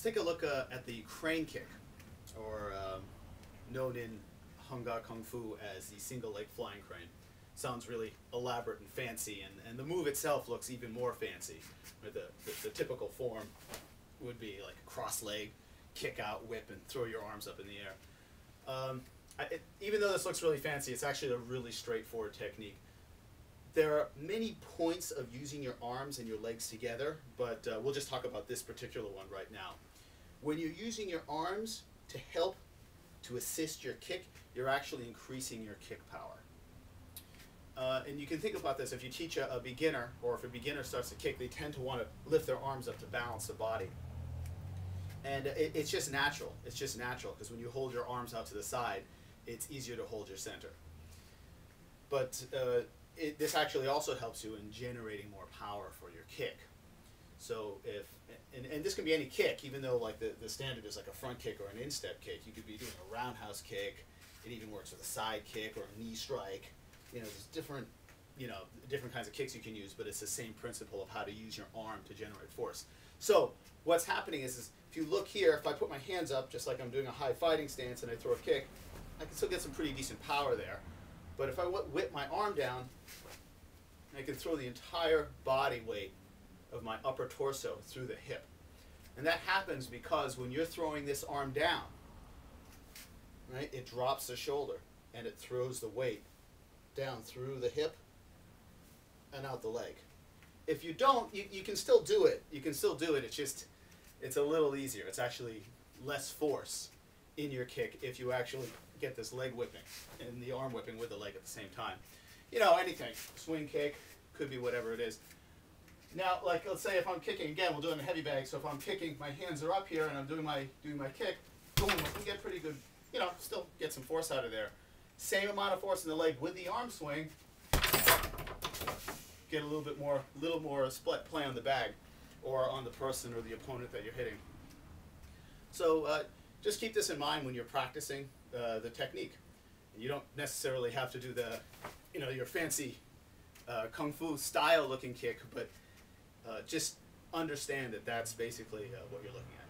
take a look at the crane kick, or known in Hung Gar Kung Fu as the single leg flying crane. Sounds really elaborate and fancy, and the move itself looks even more fancy. The typical form would be like a cross leg, kick out, whip, and throw your arms up in the air. Even though this looks really fancy, it's actually a really straightforward technique. There are many points of using your arms and your legs together, but we'll just talk about this particular one right now. When you're using your arms to help to assist your kick, you're actually increasing your kick power. And you can think about this if you teach a beginner, or if a beginner starts to kick, they tend to want to lift their arms up to balance the body. And it's just natural. It's just natural, because when you hold your arms out to the side, it's easier to hold your center. But this actually also helps you in generating more power for your kick. So if, and this can be any kick, even though like the standard is like a front kick or an instep kick, you could be doing a roundhouse kick. It even works with a side kick or a knee strike. You know, there's different, different kinds of kicks you can use, but it's the same principle of how to use your arm to generate force. So what's happening is if you look here, if I put my hands up, just like I'm doing a high fighting stance and I throw a kick, I can still get some pretty decent power there. But if I whip my arm down, I can throw the entire body weight of my upper torso through the hip. And that happens because when you're throwing this arm down, right, it drops the shoulder and it throws the weight down through the hip and out the leg. If you don't, you can still do it. You can still do it. It's a little easier. It's actually less force in your kick if you actually get this leg whipping and the arm whipping with the leg at the same time. You know, anything. Swing kick, could be whatever it is. Now, like, let's say if I'm kicking, again, we'll do it in a heavy bag, so if I'm kicking, my hands are up here and I'm doing my kick, boom, I can get pretty good, still get some force out of there. Same amount of force in the leg with the arm swing, get a little more split play on the bag or on the person or the opponent that you're hitting. So just keep this in mind when you're practicing the technique. You don't necessarily have to do your fancy Kung Fu style looking kick, but just understand that that's basically what you're looking at.